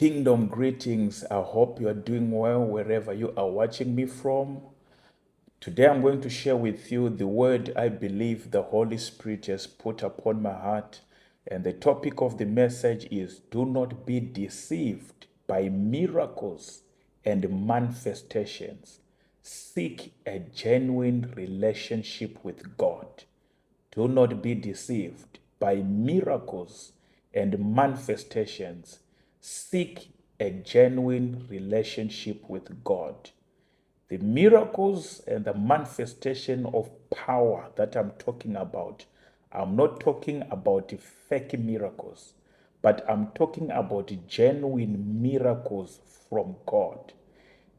Kingdom greetings. I hope you are doing well wherever you are watching me from. Today I'm going to share with you the word I believe the Holy Spirit has put upon my heart. And the topic of the message is do not be deceived by miracles and manifestations. Seek a genuine relationship with God. Do not be deceived by miracles and manifestations. Seek a genuine relationship with God. The miracles and the manifestation of power that I'm talking about, I'm not talking about fake miracles, but I'm talking about genuine miracles from God.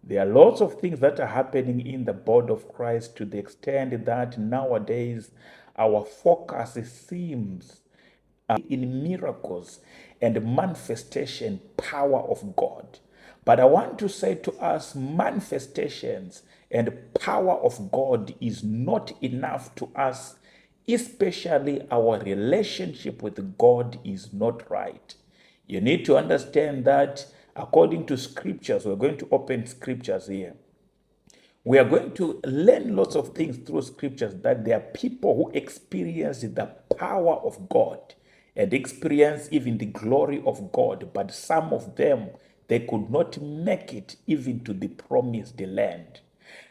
There are lots of things that are happening in the body of Christ to the extent that nowadays our focus seems in miracles and manifestation power of God. But I want to say to us, manifestations and power of God is not enough to us, especially our relationship with God is not right. You need to understand that according to scriptures, we're going to open scriptures here. We are going to learn lots of things through scriptures that there are people who experience the power of God and experience even the glory of God, but some of them, they could not make it even to the promised land.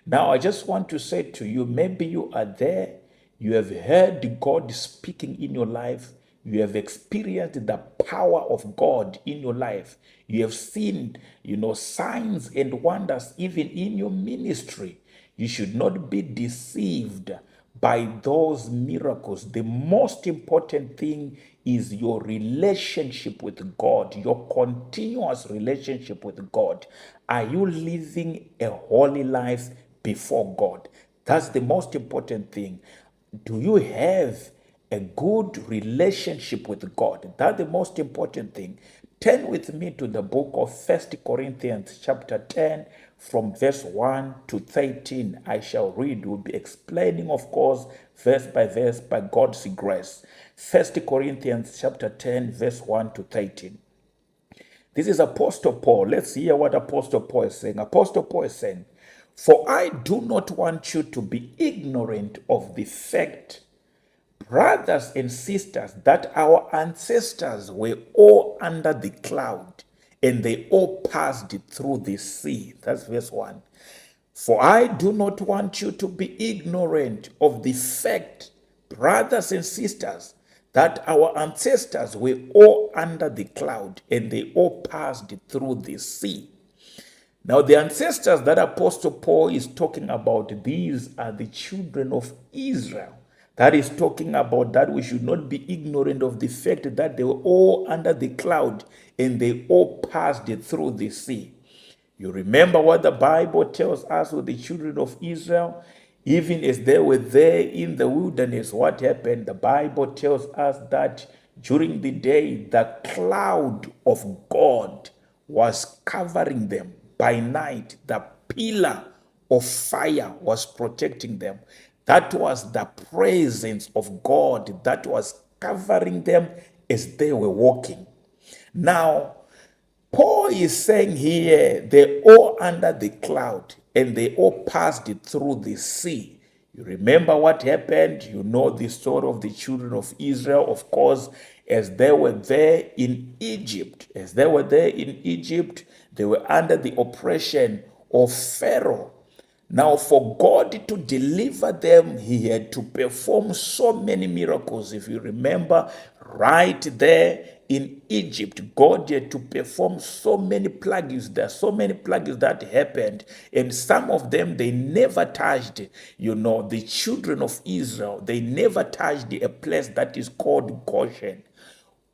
Now, I just want to say to you, maybe you are there, you have heard God speaking in your life, you have experienced the power of God in your life, you have seen, signs and wonders even in your ministry. You should not be deceived by those miracles. The most important thing is your relationship with God, your continuous relationship with God. Are you living a holy life before God? That's the most important thing. Do you have a good relationship with God? That's the most important thing. Turn with me to the book of First Corinthians chapter 10 from verse 1 to 13. I shall read. We'll be explaining, of course, verse by verse by God's grace. First Corinthians chapter 10 verse 1 to 13. This is Apostle Paul. Let's hear what Apostle Paul is saying. Apostle Paul is saying, "For I do not want you to be ignorant of the fact, brothers and sisters, that our ancestors were all under the cloud and they all passed through the sea." That's verse 1. "For I do not want you to be ignorant of the fact, brothers and sisters, that our ancestors were all under the cloud and they all passed through the sea." Now, the ancestors that Apostle Paul is talking about, these are the children of Israel. That is talking about that we should not be ignorant of the fact that they were all under the cloud and they all passed through the sea. You remember what the Bible tells us with the children of Israel? Even as they were there in the wilderness, what happened? The Bible tells us that during the day, the cloud of God was covering them. By night, the pillar of fire was protecting them. That was the presence of God that was covering them as they were walking. Now, Paul is saying here, they all under the cloud and they all passed through the sea. You remember what happened? You know the story of the children of Israel, of course, as they were there in Egypt. As they were there in Egypt, they were under the oppression of Pharaoh. Now, for God to deliver them, he had to perform so many miracles. If you remember, right there in Egypt, God had to perform so many plagues. There are so many plagues that happened, and some of them they never touched. The children of Israel, they never touched a place that is called Goshen.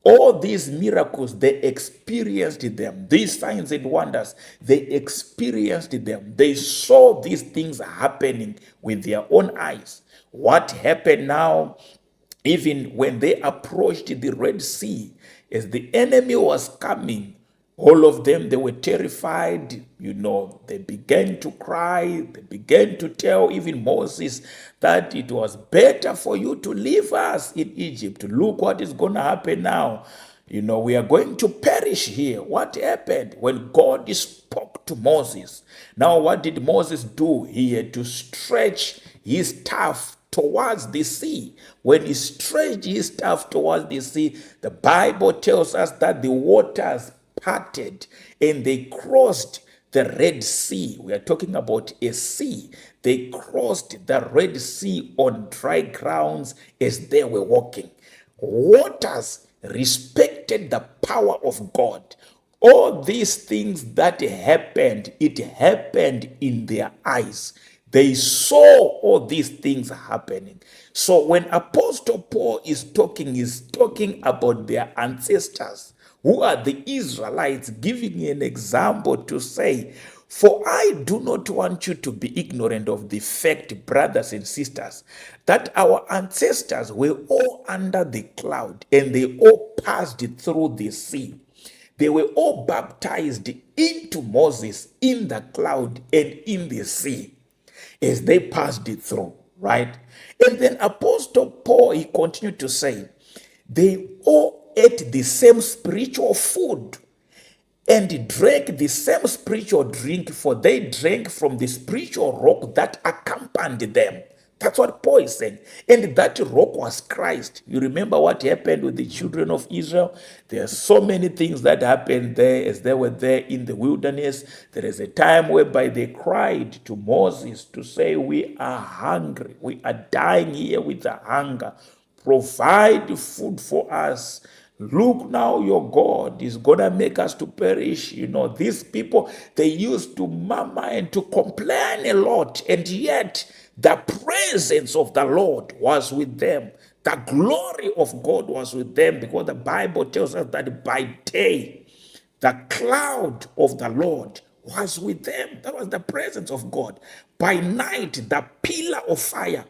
All these miracles, they experienced them. These signs and wonders, they experienced them. They saw these things happening with their own eyes. What happened now, even when they approached the Red Sea, as the enemy was coming, all of them, they were terrified. They began to cry. They began to tell even Moses that it was better for you to leave us in Egypt. Look what is going to happen now. We are going to perish here. What happened when God spoke to Moses? Now, what did Moses do? He had to stretch his staff towards the sea. When he stretched his staff towards the sea, the Bible tells us that the waters parted and they crossed the Red Sea. We are talking about a sea. They crossed the Red Sea on dry grounds as they were walking. Waters respected the power of God. All these things that happened, it happened in their eyes. They saw all these things happening. So when Apostle Paul is talking, he's talking about their ancestors, who are the Israelites, giving an example to say, for I do not want you to be ignorant of the fact, brothers and sisters, that our ancestors were all under the cloud and they all passed through the sea. They were all baptized into Moses in the cloud and in the sea as they passed it through, right? And then Apostle Paul, he continued to say, they all ate the same spiritual food and drank the same spiritual drink, for they drank from the spiritual rock that accompanied them. That's what Paul is saying. And that rock was Christ. You remember what happened with the children of Israel? There are so many things that happened there as they were there in the wilderness. There is a time whereby they cried to Moses to say, we are hungry. We are dying here with a hunger. Provide food for us. Look now, your God is going to make us to perish. These people, they used to murmur and to complain a lot, and yet the presence of the Lord was with them. The glory of God was with them, because the Bible tells us that by day, the cloud of the Lord was with them. That was the presence of God. By night, the pillar of fire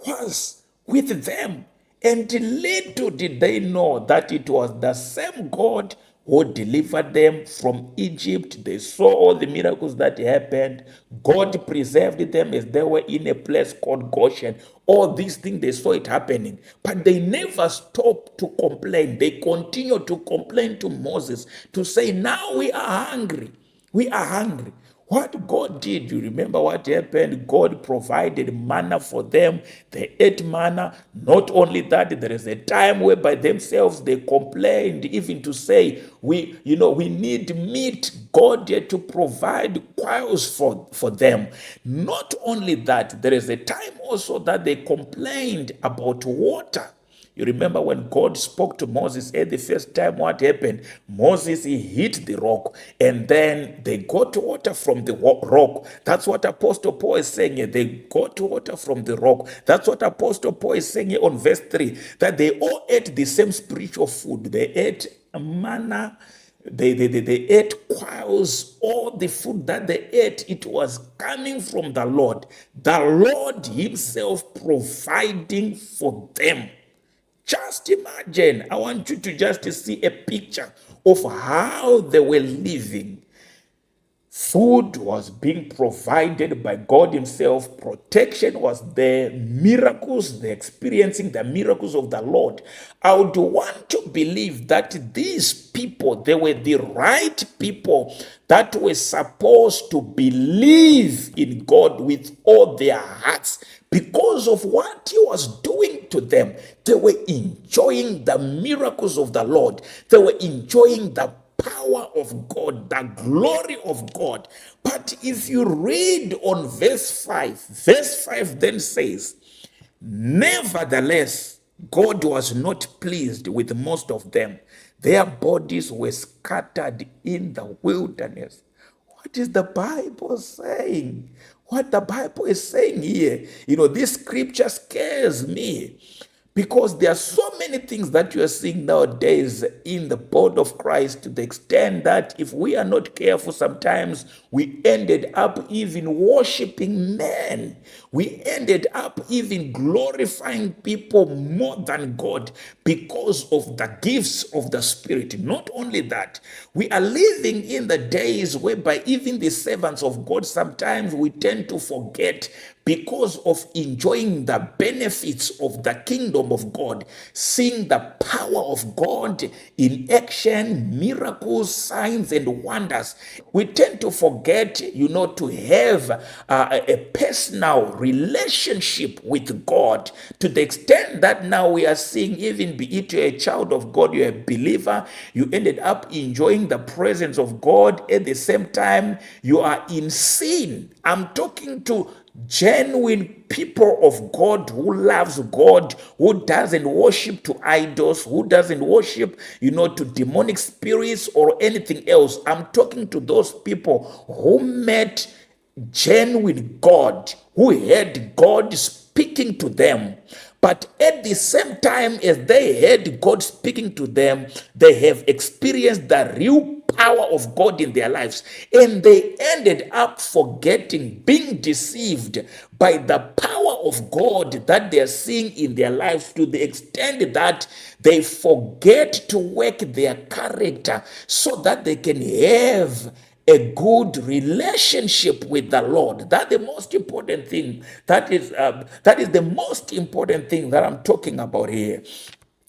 was with them. And little did they know that it was the same God who delivered them from Egypt. They saw all the miracles that happened. God preserved them as they were in a place called Goshen. All these things, they saw it happening. But they never stopped to complain. They continued to complain to Moses to say, now we are hungry. We are hungry. What God did, you remember what happened? God provided manna for them. They ate manna. Not only that, there is a time where by themselves they complained, even to say, we need meat. God had to provide quails for them. Not only that, there is a time also that they complained about water. You remember when God spoke to Moses at the first time, what happened? Moses, he hit the rock, and then they got water from the rock. That's what Apostle Paul is saying here. They got water from the rock. That's what Apostle Paul is saying here on verse 3, that they all ate the same spiritual food. They ate manna. They ate quails. All the food that they ate, it was coming from the Lord. The Lord himself providing for them. Just imagine. I want you to just see a picture of how they were living. Food was being provided by God himself. Protection was there. Miracles, they're experiencing the miracles of the Lord. I would want to believe that these people, they were the right people that were supposed to believe in God with all their hearts because of what he was doing to them. They were enjoying the miracles of the Lord. They were enjoying the power of God, the glory of God. But if you read on verse 5 then says, nevertheless, God was not pleased with most of them. Their bodies were scattered in the wilderness. What is the Bible saying? What the Bible is saying here, this scripture scares me. Because there are so many things that you are seeing nowadays in the body of Christ, to the extent that if we are not careful, sometimes we ended up even worshiping men. We ended up even glorifying people more than God because of the gifts of the Spirit. Not only that, we are living in the days whereby even the servants of God, sometimes we tend to forget because of enjoying the benefits of the kingdom of God, seeing the power of God in action, miracles, signs, and wonders. We tend to forget, to have a personal relationship with God, to the extent that now we are seeing, even be it you're a child of God, you're a believer, you ended up enjoying the presence of God. At the same time, you are in sin. I'm talking to genuine people of God who loves God, who doesn't worship to idols, who doesn't worship, to demonic spirits or anything else. I'm talking to those people who met genuine God, who heard God speaking to them. But at the same time as they heard God speaking to them, they have experienced the real power of God in their lives. And they ended up forgetting, being deceived by the power of God that they are seeing in their lives, to the extent that they forget to work their character so that they can have a good relationship with the Lord. That's the most important thing. That is the most important thing that I'm talking about here.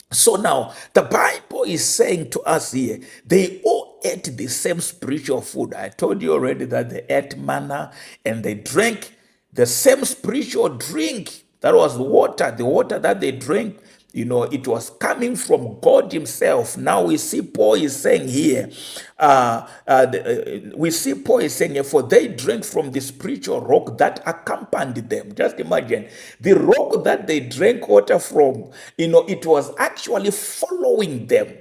So now the Bible is saying to us here, they all ate the same spiritual food. I told you already that they ate manna and they drank the same spiritual drink. That was water. The water that they drank, it was coming from God Himself. Now we see Paul is saying here, for they drank from the spiritual rock that accompanied them. Just imagine the rock that they drank water from, it was actually following them.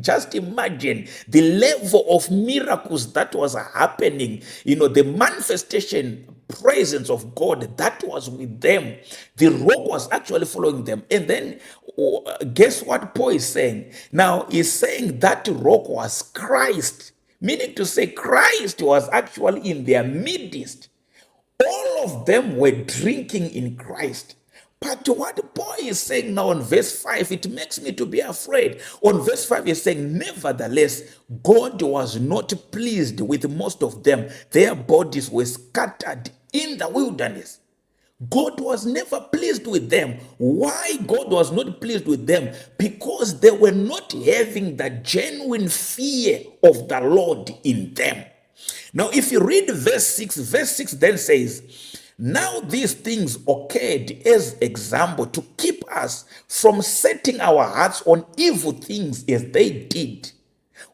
Just imagine the level of miracles that was happening, the manifestation presence of God that was with them. The rock was actually following them. And then guess what Paul is saying? Now he's saying that rock was Christ, meaning to say Christ was actually in their midst. All of them were drinking in Christ. But what Paul is saying now on verse 5, it makes me to be afraid. On verse 5, he's saying, nevertheless, God was not pleased with most of them. Their bodies were scattered in the wilderness. God was never pleased with them. Why God was not pleased with them? Because they were not having the genuine fear of the Lord in them. Now, if you read verse 6 then says, now these things occurred as example to keep us from setting our hearts on evil things as they did.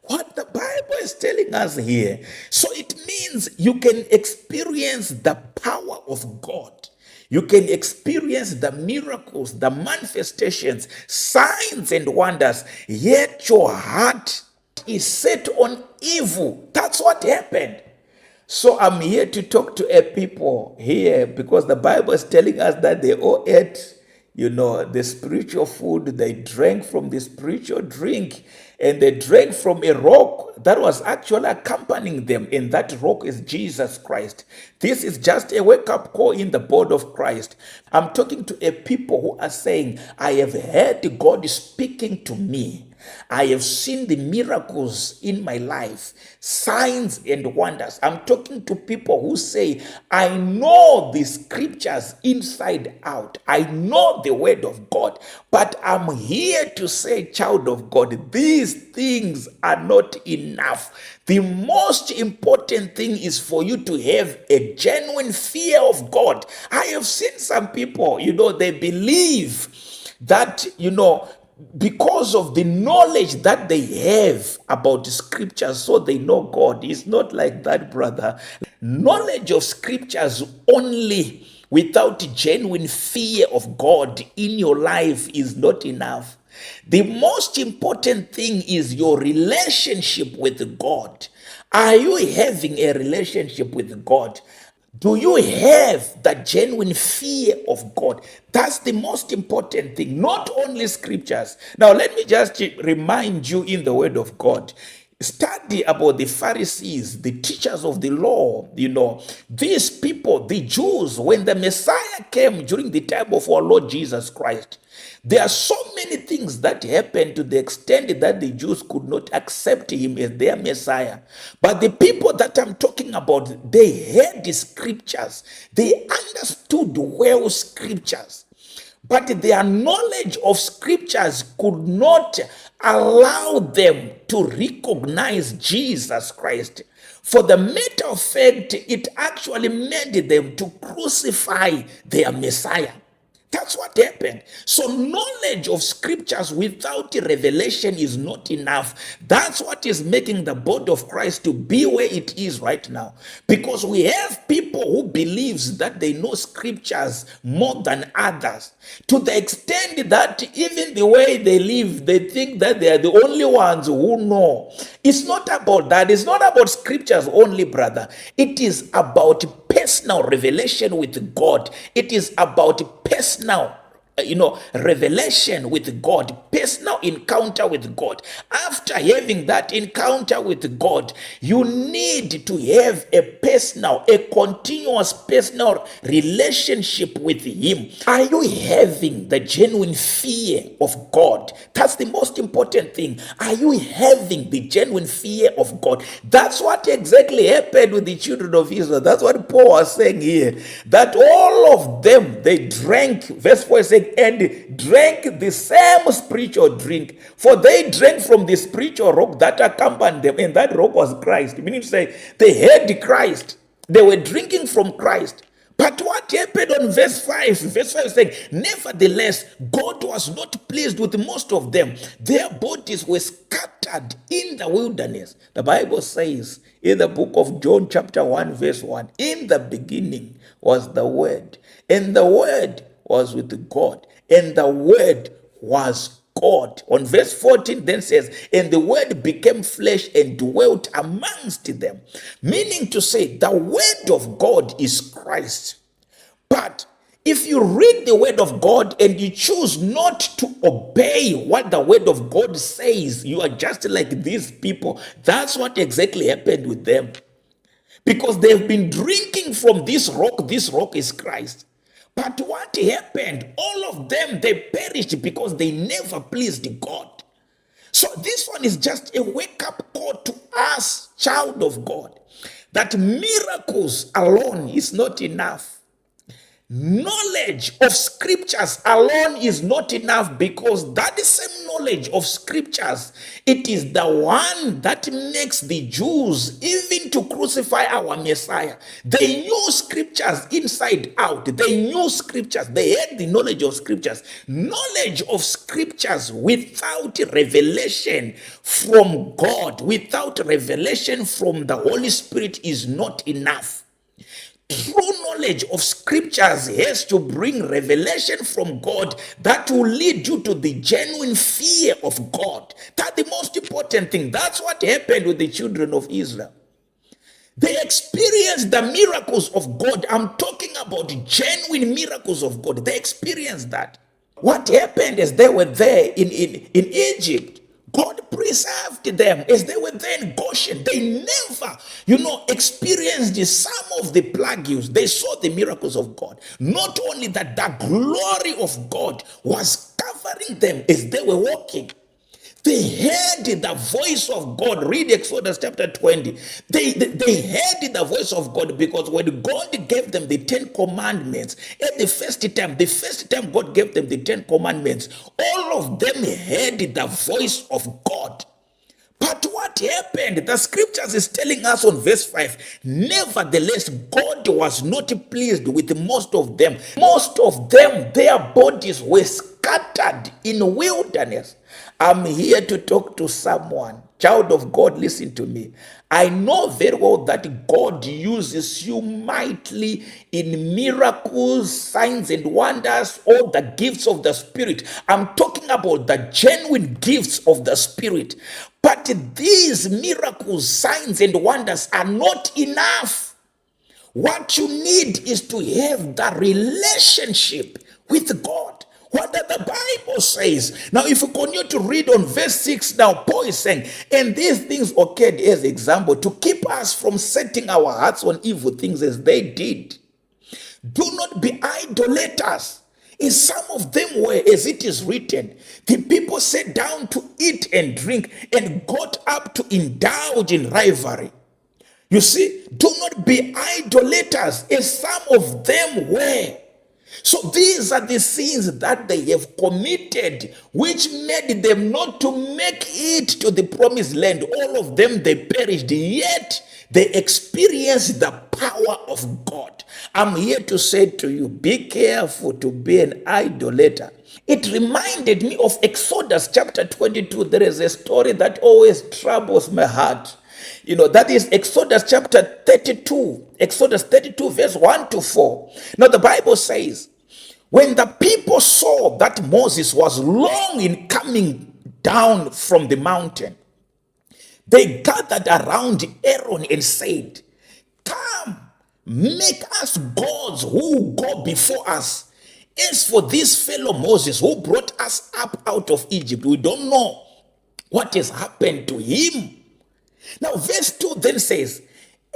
What the Bible is telling us here. So it means you can experience the power of God. You can experience the miracles, the manifestations, signs and wonders, yet your heart is set on evil. That's what happened. So I'm here to talk to a people here because the Bible is telling us that they all ate, the spiritual food. They drank from the spiritual drink, and they drank from a rock that was actually accompanying them, and that rock is Jesus Christ. This is just a wake-up call in the body of Christ. I'm talking to a people who are saying, I have heard God speaking to me. I have seen the miracles in my life, signs and wonders. I'm talking to people who say, I know the scriptures inside out. I know the word of God. But I'm here to say, child of God, these things are not enough. The most important thing is for you to have a genuine fear of God. I have seen some people, they believe that, because of the knowledge that they have about the scriptures, so they know God. It's not like that, brother. Knowledge of scriptures only without genuine fear of God in your life is not enough. The most important thing is your relationship with God. Are you having a relationship with God? Do you have the genuine fear of God? That's the most important thing, not only scriptures. Now, let me just remind you in the word of God. Study about the Pharisees, the teachers of the law. These people, the Jews, when the Messiah came during the time of our Lord Jesus Christ, there are so many things that happened to the extent that the Jews could not accept him as their Messiah. But the people that I'm talking about, they heard the scriptures. They understood well scriptures. But their knowledge of scriptures could not allow them to recognize Jesus Christ. For the matter of fact, it actually made them to crucify their Messiah. That's what happened. So knowledge of scriptures without revelation is not enough. That's what is making the body of Christ to be where it is right now. Because we have people who believes that they know scriptures more than others. To the extent that even the way they live, they think that they are the only ones who know. It's not about that. It's not about scriptures only, brother. It is about personal revelation with God. It is about personal revelation with God, personal encounter with God. After having that encounter with God, you need to have a continuous personal relationship with Him. Are you having the genuine fear of God? That's the most important thing. Are you having the genuine fear of God? That's what exactly happened with the children of Israel. That's what Paul was saying here. That all of them, they drank, verse 4 is saying, and drank the same spiritual drink. For they drank from the spiritual rock that accompanied them, and that rock was Christ. Meaning to say, they had Christ. They were drinking from Christ. But what happened on verse 5? Verse 5 is saying, nevertheless, God was not pleased with most of them. Their bodies were scattered in the wilderness. The Bible says in the book of John chapter 1 verse 1, in the beginning was the Word, and the Word was with God, and the Word was God. On verse 14 then says, and the Word became flesh and dwelt amongst them. Meaning to say, the Word of God is Christ. But if you read the Word of God and you choose not to obey what the Word of God says, you are just like these people. That's what exactly happened with them. Because they've been drinking from this rock is Christ. But what happened? All of them, they perished because they never pleased God. So this one is just a wake-up call to us, child of God, that miracles alone is not enough. Knowledge of scriptures alone is not enough, because that same knowledge of scriptures, it is the one that makes the Jews even to crucify our Messiah. They knew scriptures inside out. They knew scriptures. They had the knowledge of scriptures. Knowledge of scriptures without revelation from God, without revelation from the Holy Spirit is not enough. True knowledge of scriptures has to bring revelation from God that will lead you to the genuine fear of God. That's the most important thing. That's what happened with the children of Israel. They experienced the miracles of God. I'm talking about genuine miracles of God. They experienced that. What happened is they were there in Egypt. God preserved them as they were there in Goshen. They never, experienced some of the plagues. They saw the miracles of God. Not only that, the glory of God was covering them as they were walking. They heard the voice of God. Read Exodus chapter 20. They heard the voice of God, because when God gave them the 10 commandments, at the first time God gave them the 10 commandments, all of them heard the voice of God. But what happened? The scriptures is telling us on verse 5, nevertheless, God was not pleased with most of them. Most of them, their bodies were scattered in wilderness. I'm here to talk to someone. Child of God, listen to me. I know very well that God uses you mightily in miracles, signs and wonders, all the gifts of the Spirit. I'm talking about the genuine gifts of the Spirit. But these miracles, signs and wonders are not enough. What you need is to have the relationship with God. What does the Bible says? Now, if you continue to read on verse 6, now Paul is saying, and these things occurred as example to keep us from setting our hearts on evil things as they did. Do not be idolaters, as some of them were, as it is written. The people sat down to eat and drink and got up to indulge in rivalry. You see, do not be idolaters, as some of them were. So these are the sins that they have committed, which made them not to make it to the promised land. All of them, they perished, yet they experienced the power of God. I'm here to say to you, be careful to be an idolater. It reminded me of Exodus chapter 22. There is a story that always troubles my heart. That is Exodus chapter 32. Exodus 32 verse 1 to 4. Now the Bible says, when the people saw that Moses was long in coming down from the mountain, they gathered around Aaron and said, come, make us gods who go before us. As for this fellow Moses who brought us up out of Egypt, we don't know what has happened to him. Now verse 2 then says,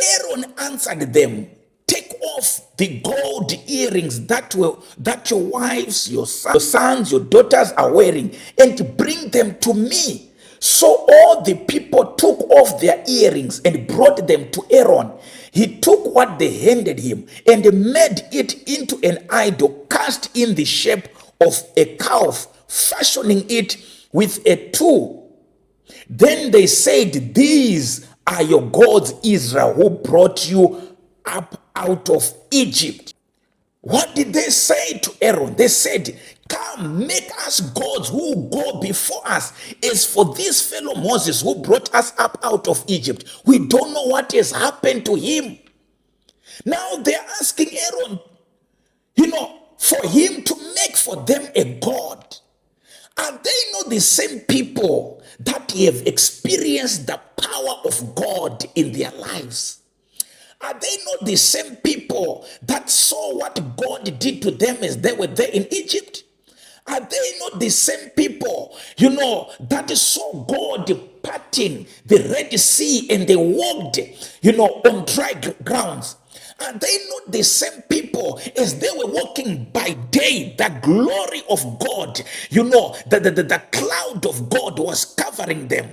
Aaron answered them, take off the gold earrings that your wives, your sons, your daughters are wearing, and bring them to me. So all the people took off their earrings and brought them to Aaron. He took what they handed him and made it into an idol cast in the shape of a calf, fashioning it with a tool. Then they said, these are your gods, Israel, who brought you up out of Egypt. What did they say to Aaron? They said, come, make us gods who go before us. As for this fellow Moses who brought us up out of Egypt, we don't know what has happened to him. Now they're asking Aaron, for him to make for them a god. Are they not the same people that have experienced the power of God in their lives? Are they not the same people that saw what God did to them as they were there in Egypt? Are they not the same people, that saw God parting the Red Sea and they walked, on dry grounds? Are they not the same people as they were walking by day? The glory of God, the cloud of God was covering them.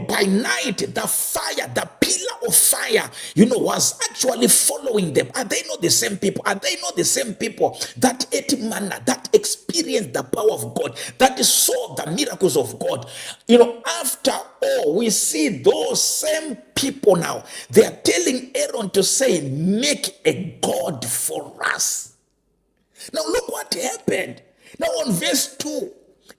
By night, the fire, the pillar of fire, was actually following them. Are they not the same people? Are they not the same people that ate manna, that experienced the power of God, that saw the miracles of God? After all, we see those same people now. They are telling Aaron to say, make a god for us. Now look what happened. Now on verse 2,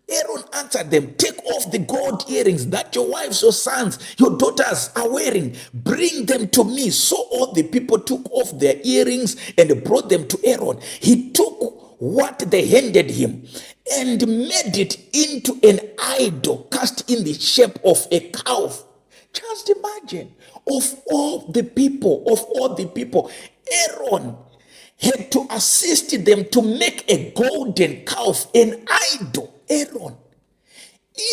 Aaron answered them, take off the gold earrings that your wives, your sons, your daughters are wearing. Bring them to me. So all the people took off their earrings and brought them to Aaron. He took what they handed him and made it into an idol cast in the shape of a calf. Just imagine, of all the people, Aaron had to assist them to make a golden calf, an idol. Aaron,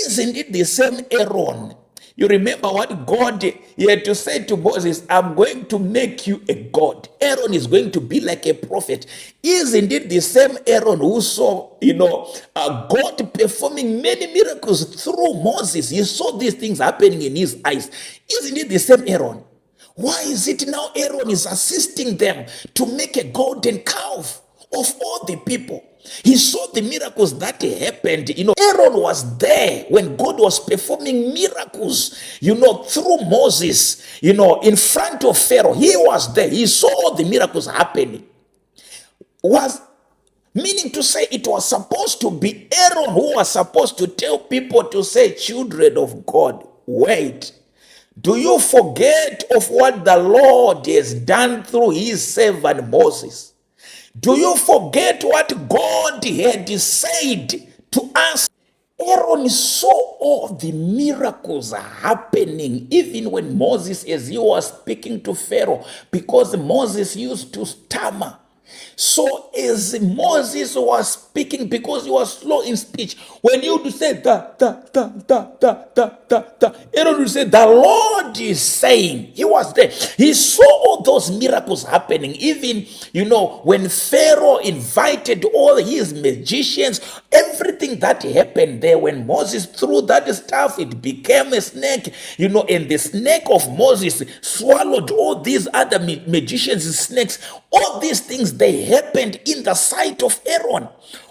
isn't it the same Aaron? You remember what God had to say to Moses, I'm going to make you a god. Aaron is going to be like a prophet. Isn't it the same Aaron who saw, God performing many miracles through Moses? He saw these things happening in his eyes. Isn't it the same Aaron? Why is it now Aaron is assisting them to make a golden calf of all the people? He saw the miracles that happened. Aaron was there when God was performing miracles, through Moses, in front of Pharaoh. He was there. He saw all the miracles happening. Meaning to say it was supposed to be Aaron who was supposed to tell people to say, children of God, wait. Do you forget of what the Lord has done through his servant Moses? Do you forget what God had said to us? Aaron saw all the miracles happening, even when Moses, as he was speaking to Pharaoh, because Moses used to stammer. So as Moses was speaking, because he was slow in speech, when you would say Aaron would say, the Lord is saying. He was there. He saw all those miracles happening. Even, when Pharaoh invited all his magicians, everything that happened there, when Moses threw that staff, it became a snake, and the snake of Moses swallowed all these other magicians' snakes. All these things, they happened in the sight of Aaron.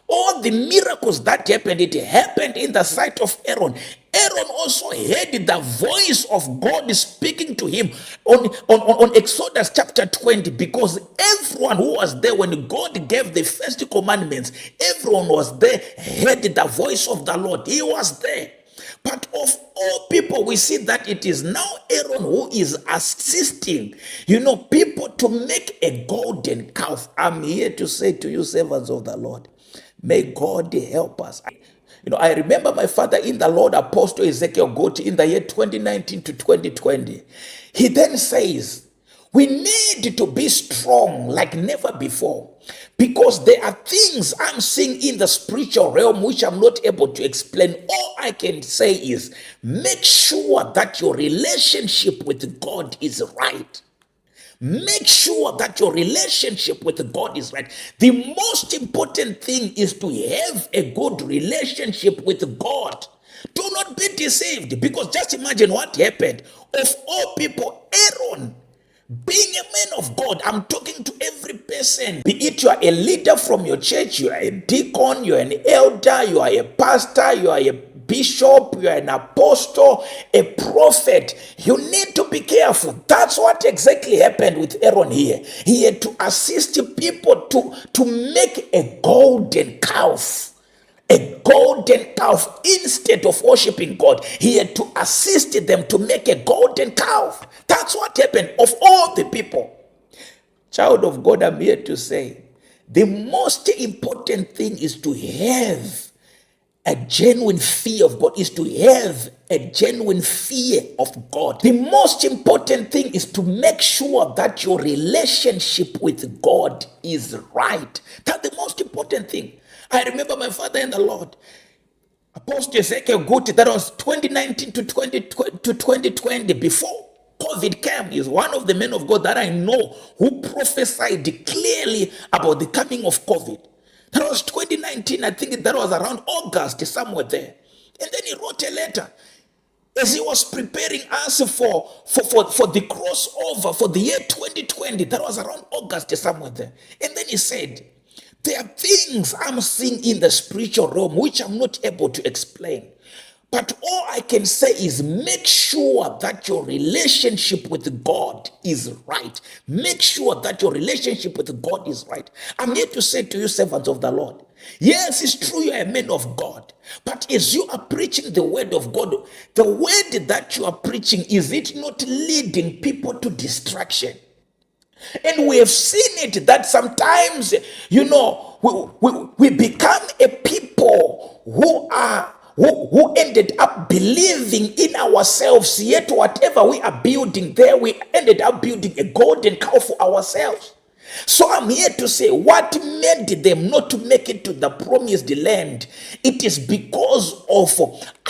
All the miracles that happened, it happened in the sight of Aaron. Aaron also heard the voice of God speaking to him on Exodus chapter 20, because everyone who was there when God gave the first commandments, everyone was there, heard the voice of the Lord. He was there. But of all people, we see that it is now Aaron who is assisting, people to make a golden calf. I'm here to say to you, servants of the Lord, may God help us. I remember my father in the Lord, Apostle Ezekiel Goti, in the year 2019 to 2020. He then says, we need to be strong like never before, because there are things I'm seeing in the spiritual realm which I'm not able to explain. All I can say is make sure that your relationship with God is right. Make sure that your relationship with God is right. The most important thing is to have a good relationship with God. Do not be deceived, because just imagine what happened. Of all people, Aaron, being a man of God, I'm talking to every person. Be it you are a leader from your church, you are a deacon, you are an elder, you are a pastor, you are a bishop, you are an apostle, a prophet. You need to be careful. That's what exactly happened with Aaron here. He had to assist people to make a golden calf. A golden calf. Instead of worshiping God, he had to assist them to make a golden calf. That's what happened. Of all the people, child of God, I'm here to say the most important thing is to have a genuine fear of God, is to have a genuine fear of God. The most important thing is to make sure that your relationship with God is right. That's the most important thing. I remember my father in the Lord, Apostle Ezekiel Guti, that was 2019 to 2020, before COVID came. He's one of the men of God that I know who prophesied clearly about the coming of COVID. That was 2019. I think that was around August, somewhere there. And then he wrote a letter as he was preparing us for the crossover for the year 2020. That was around August, somewhere there. And then he said, there are things I'm seeing in the spiritual realm which I'm not able to explain. But all I can say is make sure that your relationship with God is right. Make sure that your relationship with God is right. I'm here to say to you, servants of the Lord, yes, it's true you are a man of God. But as you are preaching the word of God, the word that you are preaching, is it not leading people to distraction? And we have seen it that sometimes, we become a people who ended up believing in ourselves, yet whatever we are building there, we ended up building a golden cow for ourselves. So I'm here to say, what made them not to make it to the promised land? It is because of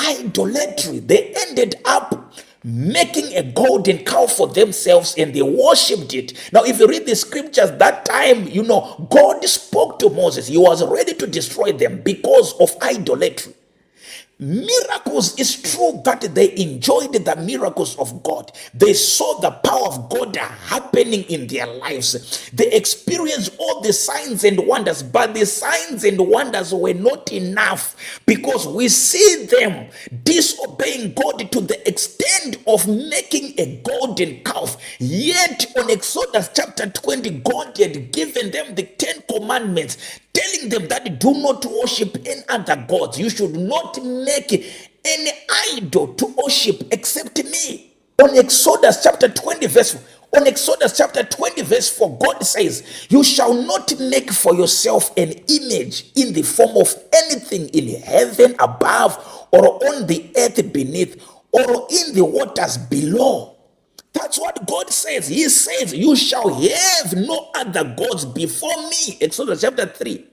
idolatry. They ended up making a golden cow for themselves, and they worshipped it. Now, if you read the scriptures, that time, God spoke to Moses. He was ready to destroy them because of idolatry. Miracles, is true that they enjoyed the miracles of God. They saw the power of God happening in their lives. They experienced all the signs and wonders, but the signs and wonders were not enough, because we see them disobeying God to the extent of making a golden calf. Yet on Exodus chapter 20, God had given them the 10 commandments, telling them that do not worship any other gods. You should not make any idol to worship except me. On Exodus chapter 20 verse 4, God says, you shall not make for yourself an image in the form of anything in heaven above, or on the earth beneath, or in the waters below. That's what God says. He says, you shall have no other gods before me. Exodus chapter 3.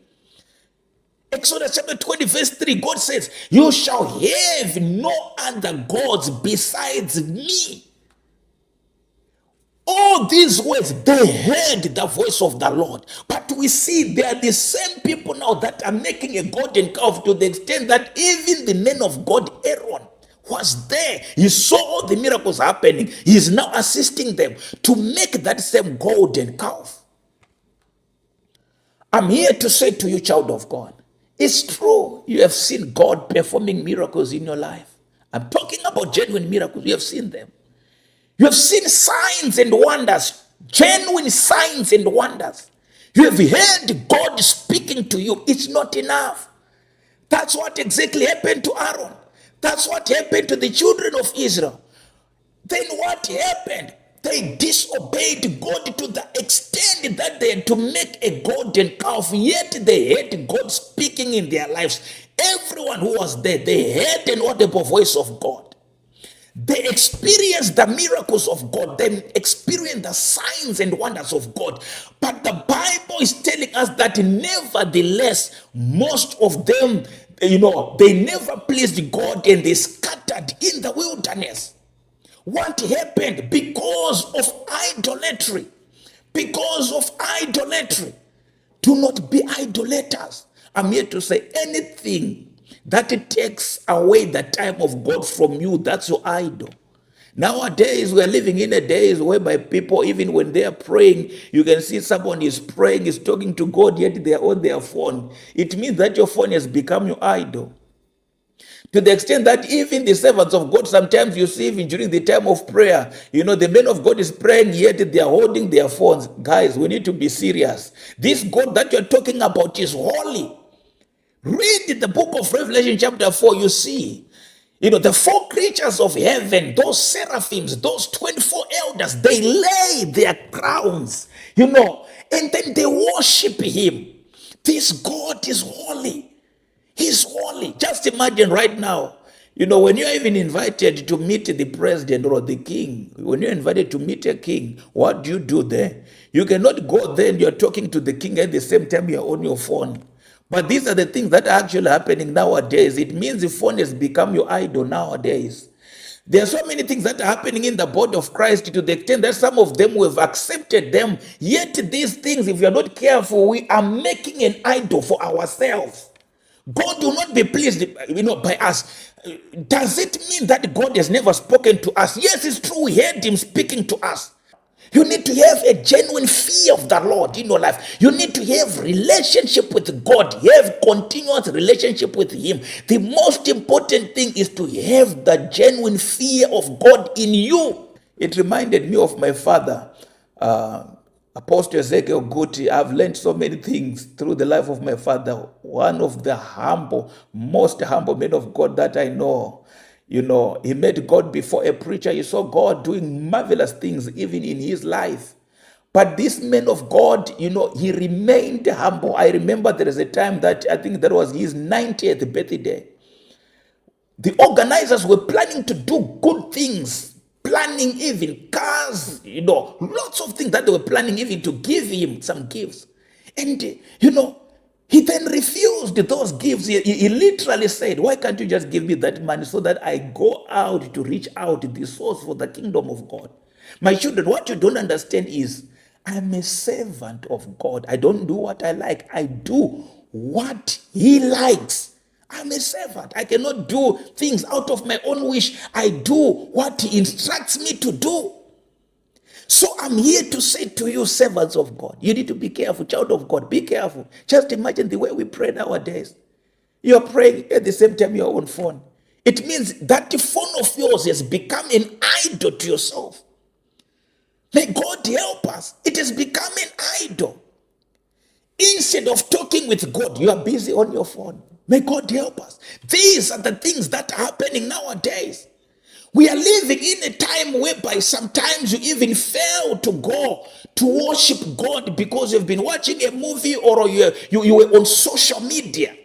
Exodus chapter 20 verse 3, God says, you shall have no other gods besides me. All these words, they heard the voice of the Lord. But we see they are the same people now that are making a golden calf, to the extent that even the man of God, Aaron, was there. He saw all the miracles happening. He is now assisting them to make that same golden calf. I'm here to say to you, child of God, it's true. You have seen God performing miracles in your life. I'm talking about genuine miracles. You have seen them. You have seen signs and wonders, genuine signs and wonders. You have heard God speaking to you. It's not enough. That's what exactly happened to Aaron. That's what happened to the children of Israel. Then what happened? They disobeyed God to the extent that they had to make a golden calf, yet they heard God speaking in their lives. Everyone who was there, they heard an audible voice of God. They experienced the miracles of God. They experienced the signs and wonders of God. But the Bible is telling us that nevertheless, most of them, they never pleased God and they scattered in the wilderness. What happened? Because of idolatry. Because of idolatry. Do not be idolaters. I'm here to say anything that it takes away the time of God from you, that's your idol. Nowadays, we are living in a days whereby people, even when they are praying, you can see someone is praying, is talking to God, yet they are on their phone. It means that your phone has become your idol. To the extent that even the servants of God, sometimes you see even during the time of prayer, the men of God is praying, yet they are holding their phones. Guys, we need to be serious. This God that you're talking about is holy. Read the book of Revelation chapter 4, you see, the four creatures of heaven, those seraphims, those 24 elders, they lay their crowns, and then they worship him. This God is holy. He's holy. Just imagine right now, when you're even invited to meet the president or the king, when you're invited to meet a king, what do you do there? You cannot go there and you're talking to the king at the same time you're on your phone. But these are the things that are actually happening nowadays. It means the phone has become your idol nowadays. There are so many things that are happening in the body of Christ, to the extent that some of them we have accepted them. Yet these things, if we are not careful, we are making an idol for ourselves. God will not be pleased, by us. Does it mean that God has never spoken to us? Yes, it's true. We heard him speaking to us. You need to have a genuine fear of the Lord in your life. You need to have relationship with God. Have continuous relationship with him. The most important thing is to have the genuine fear of God in you. It reminded me of my father, Apostle Ezekiel Guti. I've learned so many things through the life of my father. One of the most humble men of God that I know. He met God before a preacher. He saw God doing marvelous things even in his life. But this man of God, he remained humble. I remember there is a time that I think that was his 90th birthday. The organizers were planning to do good things, planning even cars, lots of things that they were planning even to give him some gifts. And, he then refused those gifts. He literally said, why can't you just give me that money so that I go out to reach out to the source for the kingdom of God? My children, what you don't understand is, I'm a servant of God. I don't do what I like. I do what he likes. I'm a servant. I cannot do things out of my own wish. I do what he instructs me to do. So I'm here to say to you, servants of God, you need to be careful. Child of God, be careful. Just imagine the way we pray nowadays. You're praying at the same time you're on phone. It means that the phone of yours has become an idol to yourself. May God help us. It has become an idol. Instead of talking with God, you are busy on your phone. May God help us. These are the things that are happening nowadays. We are living in a time whereby sometimes you even fail to go to worship God because you've been watching a movie or you were on social media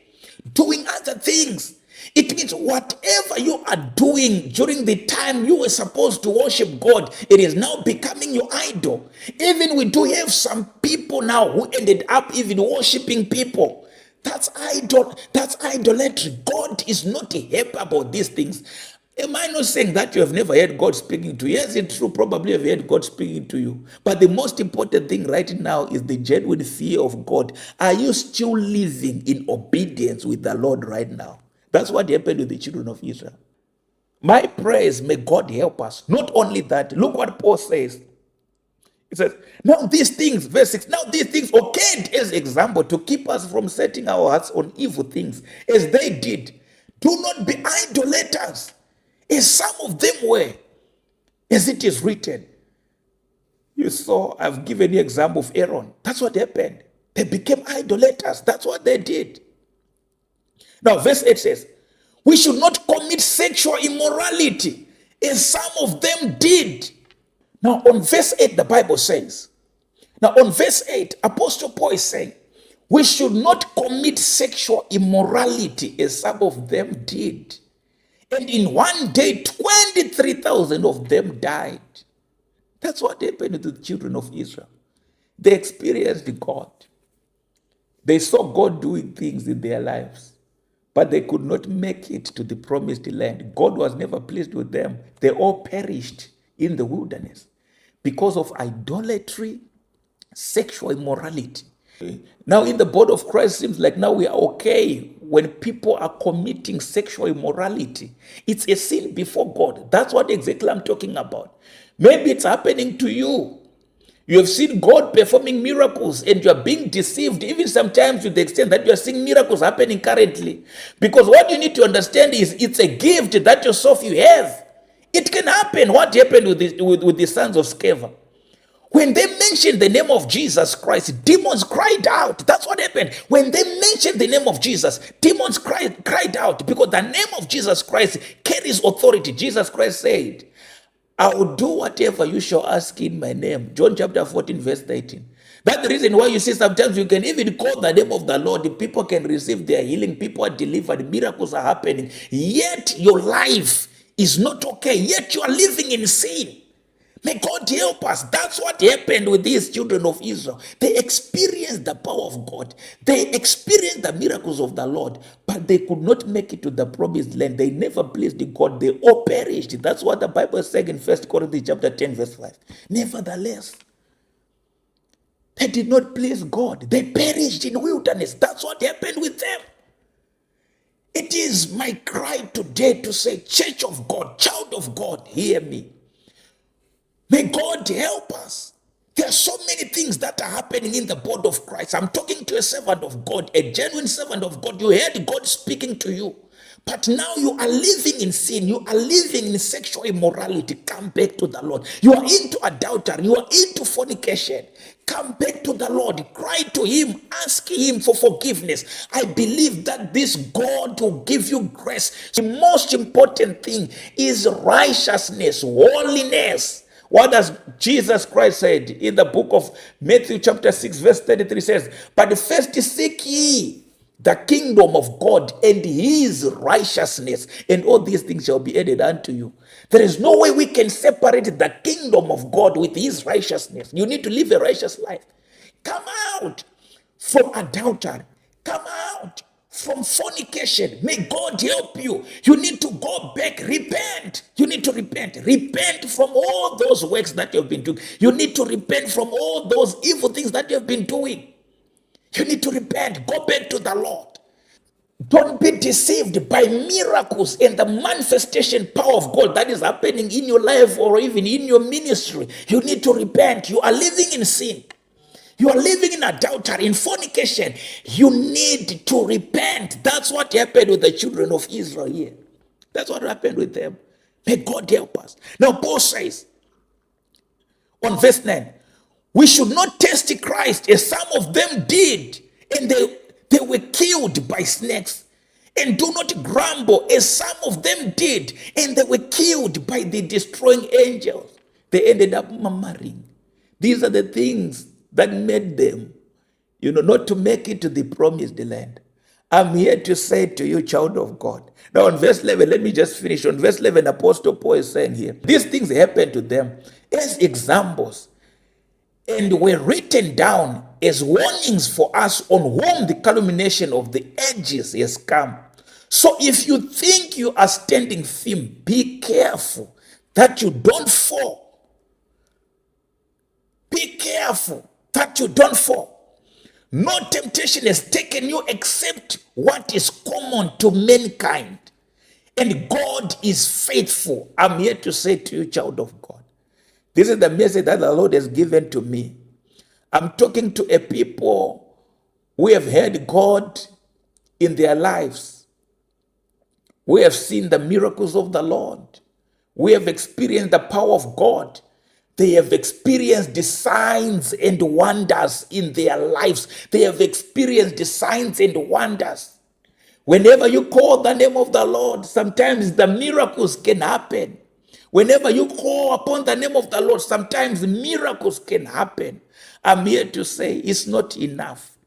doing other things. It means whatever you are doing during the time you were supposed to worship God, it is now becoming your idol. Even we do have some people now who ended up even worshiping people. That's idolatry. God is not happy about these things. Am I not saying that you have never heard God speaking to you? Yes, it's true. Probably you have heard God speaking to you. But the most important thing right now is the genuine fear of God. Are you still living in obedience with the Lord right now? That's what happened with the children of Israel. My prayers, may God help us. Not only that, look what Paul says. He says, now these things, verse 6, now these things occurred as example to keep us from setting our hearts on evil things, as they did. Do not be idolaters, as some of them were, as it is written. You saw, I've given you example of Aaron. That's what happened. They became idolaters. That's what they did. Now, verse 8 says, we should not commit sexual immorality, as some of them did. Now, on verse 8, the Bible says, now on verse 8, Apostle Paul is saying, we should not commit sexual immorality, as some of them did. And in one day, 23,000 of them died. That's what happened to the children of Israel. They experienced God. They saw God doing things in their lives, but they could not make it to the promised land. God was never pleased with them. They all perished in the wilderness because of idolatry, sexual immorality. Now, in the body of Christ, seems like now we are okay when people are committing sexual immorality. It's a sin before God. That's what exactly I'm talking about. Maybe it's happening to you. You have seen God performing miracles and you are being deceived, even sometimes to the extent that you are seeing miracles happening currently. Because what you need to understand is it's a gift that yourself you have. It can happen. What happened with the sons of Sceva? When they mentioned the name of Jesus Christ, demons cried out. That's what happened. When they mentioned the name of Jesus, demons cried out because the name of Jesus Christ carries authority. Jesus Christ said, I will do whatever you shall ask in my name. John chapter 14, verse 18. That's the reason why you see sometimes you can even call the name of the Lord. The people can receive their healing. People are delivered. Miracles are happening. Yet your life is not okay. Yet you are living in sin. May God help us. That's what happened with these children of Israel. They experienced the power of God. They experienced the miracles of the Lord, but they could not make it to the promised land. They never pleased God. They all perished. That's what the Bible says in 1 Corinthians chapter 10, verse 5. Nevertheless, they did not please God. They perished in wilderness. That's what happened with them. It is my cry today to say, Church of God, child of God, hear me. May God help us. There are so many things that are happening in the body of Christ. I'm talking to a servant of God, a genuine servant of God. You heard God speaking to you. But now you are living in sin. You are living in sexual immorality. Come back to the Lord. You are into adultery. You are into fornication. Come back to the Lord. Cry to Him. Ask Him for forgiveness. I believe that this God will give you grace. The most important thing is righteousness, holiness. What does Jesus Christ said in the book of Matthew chapter 6 verse 33 says, but first seek ye the kingdom of God and His righteousness, and all these things shall be added unto you. There is no way we can separate the kingdom of God with His righteousness. You need to live a righteous life. Come out from adultery. Come out from fornication. May God help you. You need to go back. Repent. You need to repent. Repent from all those works that you have been doing. You need to repent from all those evil things that you have been doing. You need to repent. Go back to the Lord. Don't be deceived by miracles and the manifestation power of God that is happening in your life or even in your ministry. You need to repent. You are living in sin. You are living in adultery, in fornication. You need to repent. That's what happened with the children of Israel here. That's what happened with them. May God help us. Now, Paul says on verse 9, we should not test Christ as some of them did, and they were killed by snakes. And do not grumble as some of them did, and they were killed by the destroying angels. They ended up murmuring. These are the things that made them, not to make it to the promised land. I'm here to say to you, child of God. Now, on verse 11, let me just finish. On verse 11, Apostle Paul is saying here, these things happened to them as examples and were written down as warnings for us on whom the culmination of the ages has come. So if you think you are standing firm, be careful that you don't fall. Be careful that you don't fall. No temptation has taken you except what is common to mankind. And God is faithful. I'm here to say to you, child of God, this is the message that the Lord has given to me. I'm talking to a people who have heard God in their lives. We have seen the miracles of the Lord. We have experienced the power of God. They have experienced the signs and wonders in their lives. They have experienced the signs and wonders. Whenever you call the name of the Lord, sometimes the miracles can happen. Whenever you call upon the name of the Lord, sometimes miracles can happen. I'm here to say it's not enough.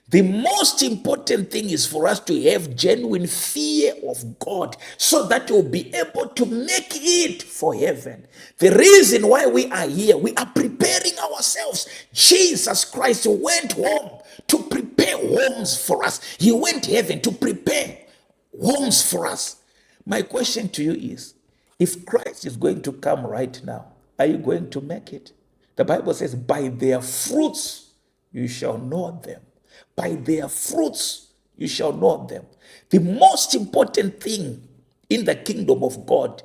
The most important thing is for us to have genuine fear of God so that we'll be able to make it for heaven. The reason why we are here, we are preparing ourselves. Jesus Christ went home to prepare homes for us. He went to heaven to prepare homes for us. My question to you is, if Christ is going to come right now, are you going to make it? The Bible says, by their fruits you shall know them. By their fruits you shall know them. The most important thing in the kingdom of God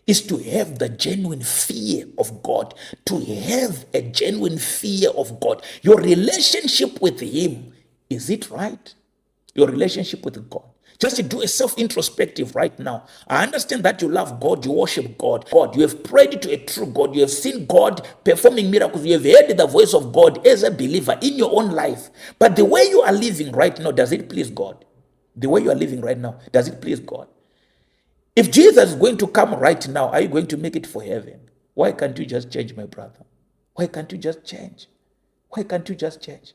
is to have the genuine fear of God. To have a genuine fear of God. Your relationship with Him, is it right? Your relationship with God. Just do a self-introspective right now. I understand that you love God, you worship God. You have prayed to a true God. You have seen God performing miracles. You have heard the voice of God as a believer in your own life. But the way you are living right now, does it please God? The way you are living right now, does it please God? If Jesus is going to come right now, are you going to make it for heaven? Why can't you just change, my brother? Why can't you just change? Why can't you just change?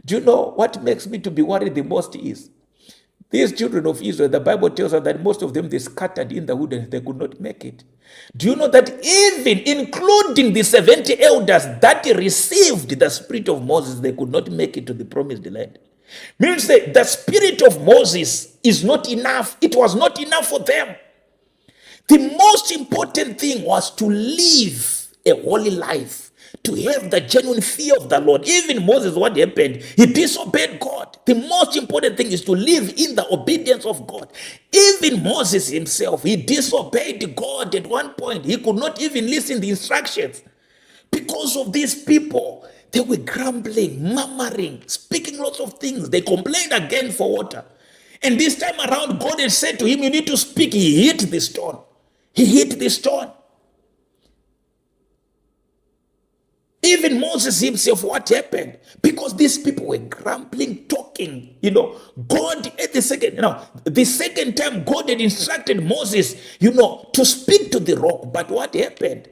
Do you know what makes me to be worried the most is? These children of Israel, the Bible tells us that most of them, they scattered in the wilderness. They could not make it. Do you know that even including the 70 elders that received the spirit of Moses, they could not make it to the promised land? Means that the spirit of Moses is not enough. It was not enough for them. The most important thing was to live a holy life, to have the genuine fear of the Lord. Even Moses, what happened? He disobeyed God. The most important thing is to live in the obedience of God. Even Moses himself, he disobeyed God at one point. He could not even listen to the instructions. Because of these people, they were grumbling, murmuring, speaking lots of things. They complained again for water. And this time around, God had said to him, you need to speak. He hit the stone. He hit the stone. Even Moses himself, what happened? Because these people were grumbling, talking, God at the second time God had instructed Moses, to speak to the rock. But what happened?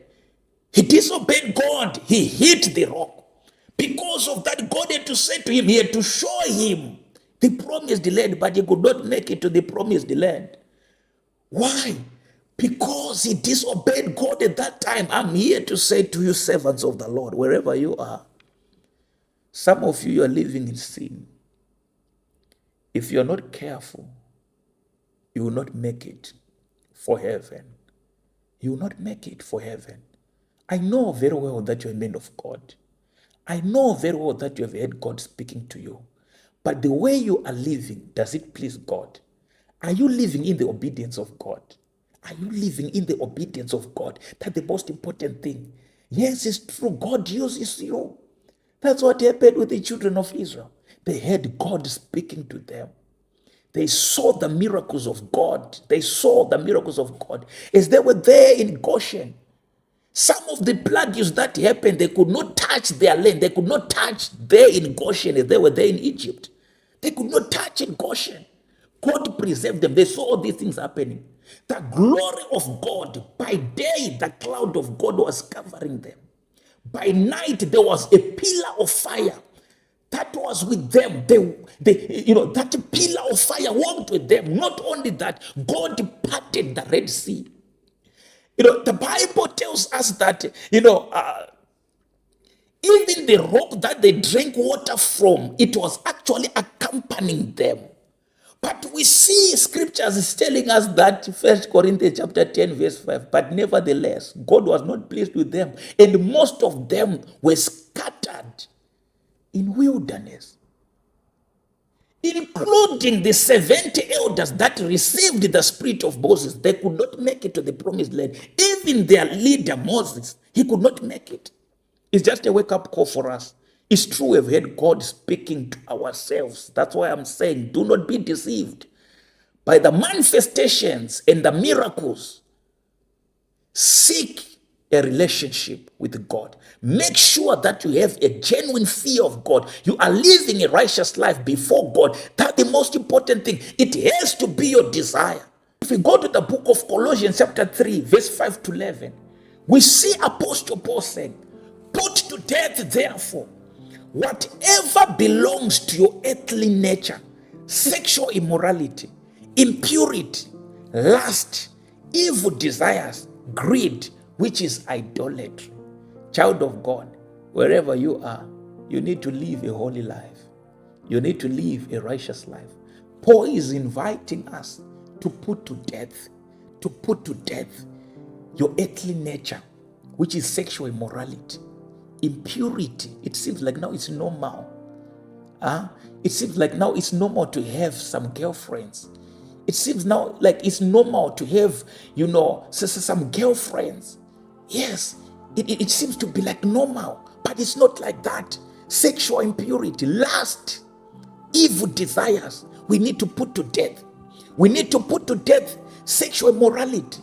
He disobeyed God. He hit the rock. Because of that, God had to say to him, he had to show him the promised land, but he could not make it to the promised land. Why? Because he disobeyed God at that time. I'm here to say to you, servants of the Lord, wherever you are, some of you are living in sin. If you're not careful, you will not make it for heaven. You will not make it for heaven. I know very well that you're a man of God. I know very well that you have heard God speaking to you. But the way you are living, does it please God? Are you living in the obedience of God? Are you living in the obedience of God? That's the most important thing. Yes, it's true. God uses you. That's what happened with the children of Israel. They heard God speaking to them. They saw the miracles of God. They saw the miracles of God as they were there in Goshen. Some of the plagues that happened, they could not touch their land. They could not touch there in Goshen as they were there in Egypt. They could not touch in Goshen. God preserved them. They saw all these things happening. The glory of God, by day, the cloud of God was covering them. By night, there was a pillar of fire That was with them. That pillar of fire walked with them. Not only that, God parted the Red Sea. The Bible tells us that, even the rock that they drank water from, it was actually accompanying them. But we see scriptures is telling us that, 1 Corinthians chapter 10, verse 5, but nevertheless, God was not pleased with them, and most of them were scattered in wilderness, including the 70 elders that received the spirit of Moses. They could not make it to the promised land. Even their leader, Moses, he could not make it. It's just a wake-up call for us. It's true we've heard God speaking to ourselves. That's why I'm saying, do not be deceived by the manifestations and the miracles. Seek a relationship with God. Make sure that you have a genuine fear of God. You are living a righteous life before God. That's the most important thing. It has to be your desire. If we go to the book of Colossians chapter 3, verse 5 to 11, we see Apostle Paul saying, put to death, therefore, whatever belongs to your earthly nature: sexual immorality, impurity, lust, evil desires, greed, which is idolatry. Child of God, wherever you are, you need to live a holy life. You need to live a righteous life. Paul is inviting us to put to death your earthly nature, which is sexual immorality, impurity. It seems like now it's normal. It seems like now it's normal to have some girlfriends. It seems now like it's normal to have, some girlfriends. Yes, it seems to be like normal, but it's not like that. Sexual impurity, lust, evil desires, we need to put to death. We need to put to death sexual immorality,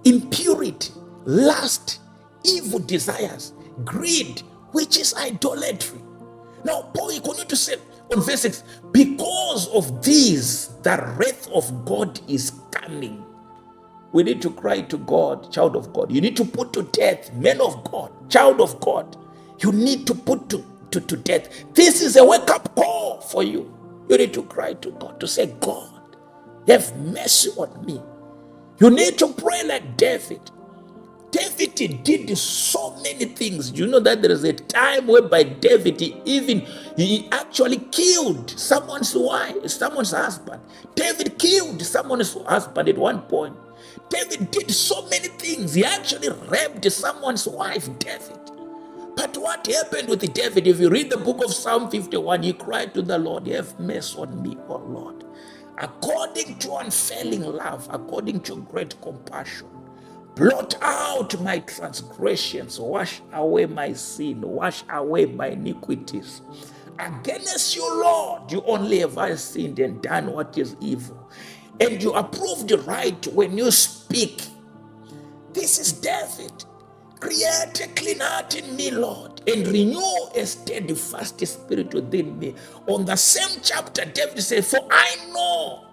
impurity, lust, evil desires, greed, which is idolatry. Now, Paul continues to say on verse 6, because of these, the wrath of God is coming. We need to cry to God, child of God. You need to put to death, man of God, child of God. You need to put to death. This is a wake-up call for you. You need to cry to God, to say, God, have mercy on me. You need to pray like David. David did so many things. You know that there is a time whereby David, he actually killed someone's wife, someone's husband. David killed someone's husband at one point. David did so many things. He actually raped someone's wife, David. But what happened with David? If you read the book of Psalm 51, he cried to the Lord, have mercy on me, O Lord. According to unfailing love, according to great compassion, blot out my transgressions, wash away my sin, wash away my iniquities. Against you, Lord, you only have I sinned and done what is evil, and you approved right when you speak. This is David. Create a clean heart in me, Lord, and renew a steadfast spirit within me. On the same chapter, David said, for I know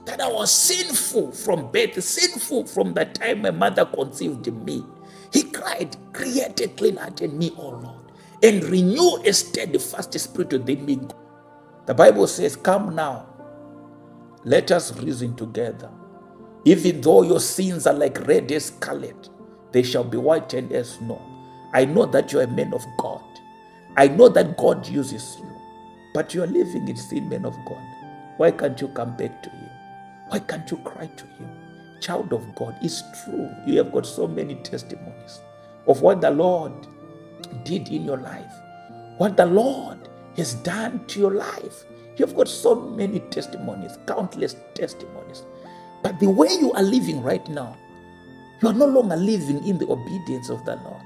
that I was sinful from birth, sinful from the time my mother conceived me. He cried, create a clean heart in me, O Lord, and renew a steadfast spirit within me. The Bible says, come now, let us reason together. Even though your sins are like red as scarlet, they shall be whitened as snow. I know that you are a man of God. I know that God uses you, but you are living in sin, man of God. Why can't you come back to Him? Why can't you cry to Him? Child of God, it's true. You have got so many testimonies of what the Lord did in your life, what the Lord has done to your life. You've got so many testimonies, countless testimonies. But the way you are living right now, you are no longer living in the obedience of the Lord.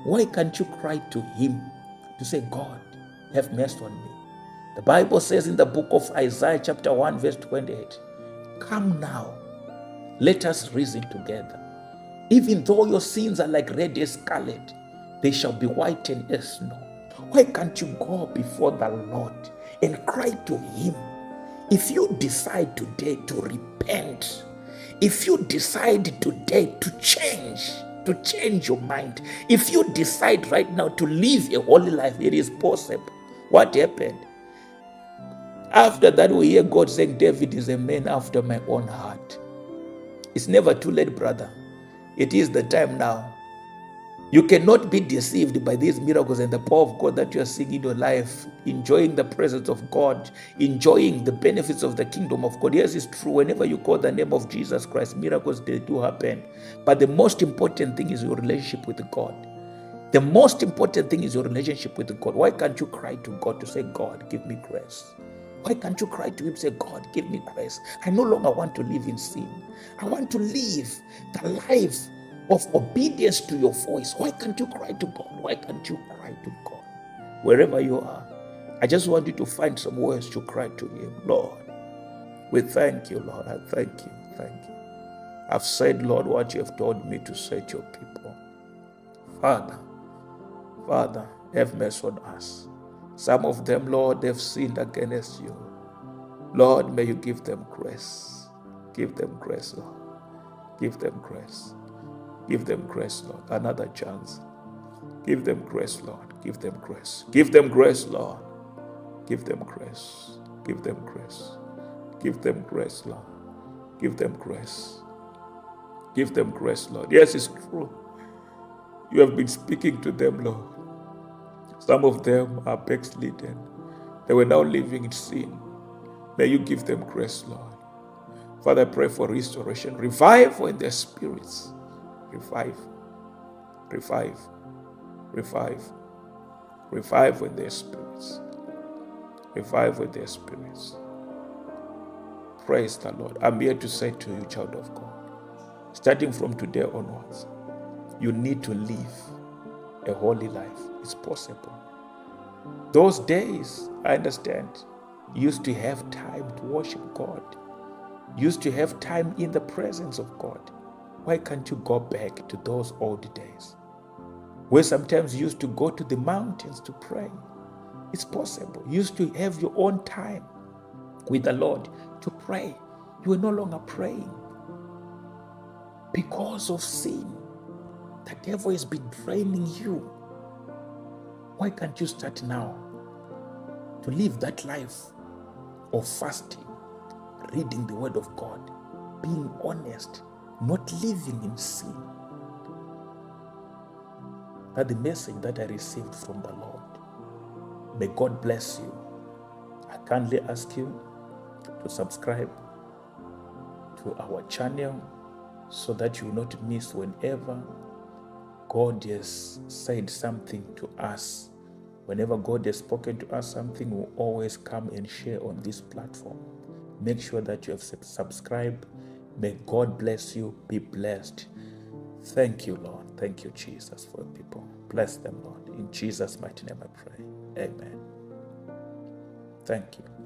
Why can't you cry to Him to say, God, have mercy on me? The Bible says in the book of Isaiah chapter 1 verse 28, come now, let us reason together. Even though your sins are like red as scarlet, they shall be whitened as snow. Why can't you go before the Lord and cry to Him? If you decide today to repent, if you decide today to change your mind, if you decide right now to live a holy life, it is possible. What happened? After that, we hear God saying, David is a man after my own heart. It's never too late, brother. It is the time now. You cannot be deceived by these miracles and the power of God that you are seeing in your life, enjoying the presence of God, enjoying the benefits of the kingdom of God. Yes, it's true. Whenever you call the name of Jesus Christ, miracles, they do happen. But the most important thing is your relationship with God. The most important thing is your relationship with God. Why can't you cry to God to say, God, give me grace? Why can't you cry to him, say, God, give me grace? I no longer want to live in sin. I want to live the life of obedience to your voice. Why can't you cry to God? Why can't you cry to God? Wherever you are, I just want you to find some words to cry to him. Lord, we thank you, Lord. I thank you. Thank you. I've said, Lord, what you have told me to say to your people. Father, have mercy on us. Some of them, Lord, they've sinned against you. Lord, may you give them grace. Give them grace, Lord. Give them grace. Give them grace, Lord. Another chance. Give them grace, Lord. Give them grace. Give them grace, Lord. Give them grace. Give them grace. Give them grace, Lord. Give them grace. Give them grace, Lord. Yes, it's true. You have been speaking to them, Lord. Some of them are backslidden. They were now living in sin. May you give them grace, Lord. Father, I pray for restoration, revival in their spirits. Revive, revive, revive, revive in their spirits. Revive in their spirits. Praise the Lord. I'm here to say to you, child of God, starting from today onwards, you need to live a holy life. It's possible. Those days, I understand, used to have time to worship God, used to have time in the presence of God. Why can't you go back to those old days where sometimes you used to go to the mountains to pray? It's possible. You used to have your own time with the Lord to pray. You are no longer praying because of sin. The devil has been draining you. Why can't you start now to live that life of fasting, reading the word of God, being honest, not living in sin? That's the message that I received from the Lord. May God bless you. I kindly ask you to subscribe to our channel so that you will not miss whenever God has said something to us. Whenever God has spoken to us something, we'll always come and share on this platform. Make sure that you have subscribed. May God bless you. Be blessed. Thank you, Lord. Thank you, Jesus, for your people. Bless them, Lord. In Jesus' mighty name I pray. Amen. Thank you.